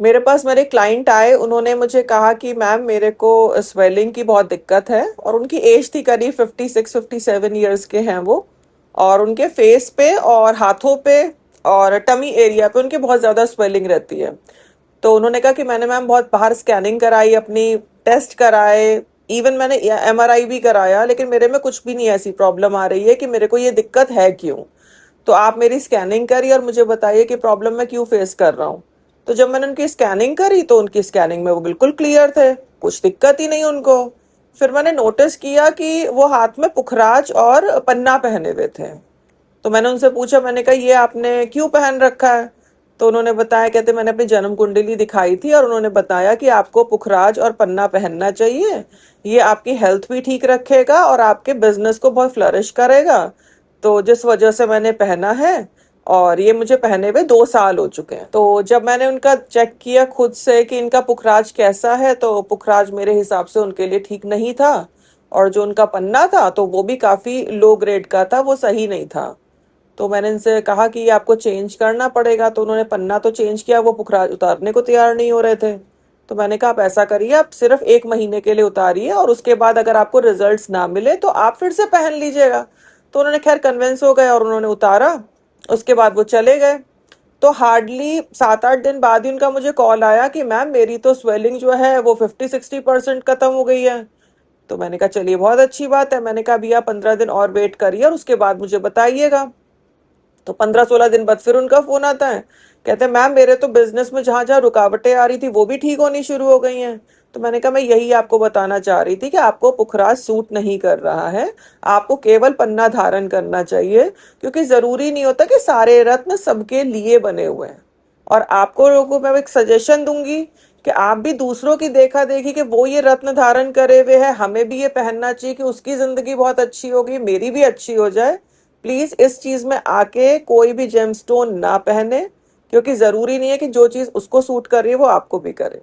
मेरे पास मेरे क्लाइंट आए, उन्होंने मुझे कहा कि मैम मेरे को स्वेलिंग की बहुत दिक्कत है, और उनकी एज थी करीब 56-57 ईयर्स के हैं वो। और उनके फेस पे और हाथों पे और टमी एरिया पे उनके बहुत ज़्यादा स्वेलिंग रहती है। तो उन्होंने कहा कि मैंने मैम बहुत बाहर स्कैनिंग कराई अपनी, टेस्ट कराए, इवन मैंने एमआरआई भी कराया, लेकिन मेरे में कुछ भी नहीं ऐसी प्रॉब्लम आ रही है कि मेरे को ये दिक्कत है क्यों। तो आप मेरी स्कैनिंग करिए और मुझे बताइए कि प्रॉब्लम मैं क्यों फेस कर रहा हूँ। तो जब मैंने उनकी स्कैनिंग करी तो उनकी स्कैनिंग में वो बिल्कुल क्लियर थे, कुछ दिक्कत ही नहीं उनको। फिर मैंने नोटिस किया कि वो हाथ में पुखराज और पन्ना पहने हुए थे। तो मैंने उनसे पूछा, मैंने कहा ये आपने क्यों पहन रखा है। तो उन्होंने बताया, कहते मैंने अपनी जन्म कुंडली दिखाई थी और उन्होंने बताया कि आपको पुखराज और पन्ना पहनना चाहिए, ये आपकी हेल्थ भी ठीक रखेगा और आपके बिजनेस को बहुत फ्लरिश करेगा। तो जिस वजह से मैंने पहना है, और ये मुझे पहने हुए 2 साल हो चुके हैं। तो जब मैंने उनका चेक किया खुद से कि इनका पुखराज कैसा है, तो पुखराज मेरे हिसाब से उनके लिए ठीक नहीं था। और जो उनका पन्ना था तो वो भी काफ़ी लो ग्रेड का था, वो सही नहीं था। तो मैंने इनसे कहा कि ये आपको चेंज करना पड़ेगा, तो उन्होंने पन्ना तो चेंज किया, वो पुखराज उतारने को तैयार नहीं हो रहे थे। तो मैंने कहा आप ऐसा करिए, आप सिर्फ 1 महीने के लिए उतारिए और उसके बाद अगर आपको रिजल्ट्स ना मिले तो आप फिर से पहन लीजिएगा। तो उन्होंने खैर कन्विंस हो गए और उन्होंने उतारा। उसके बाद वो चले गए। तो हार्डली 7-8 दिन बाद ही उनका मुझे कॉल आया कि मैम मेरी तो स्वेलिंग जो है वो 50-60% खत्म हो गई है। तो मैंने कहा चलिए बहुत अच्छी बात है। मैंने कहा अभी आप 15 दिन और वेट करिए और उसके बाद मुझे बताइएगा। तो 15-16 दिन बाद फिर उनका फोन आता है, कहते हैं मैम मेरे तो बिजनेस में जहां जहां रुकावटें आ रही थी वो भी ठीक होनी शुरू हो गई हैं। तो मैंने कहा मैं यही आपको बताना चाह रही थी कि आपको पुखराज सूट नहीं कर रहा है, आपको केवल पन्ना धारण करना चाहिए, क्योंकि जरूरी नहीं होता कि सारे रत्न सबके लिए बने हुए हैं। और आपको लोगों को मैं एक सजेशन दूंगी कि आप भी दूसरों की देखा देखी कि वो ये रत्न धारण करे हुए है, हमें भी ये पहनना चाहिए कि उसकी जिंदगी बहुत अच्छी होगी, मेरी भी अच्छी हो जाए। प्लीज इस चीज में आके कोई भी जेमस्टोन ना पहने, क्योंकि जरूरी नहीं है कि जो चीज उसको सूट कर रही है वो आपको भी करे।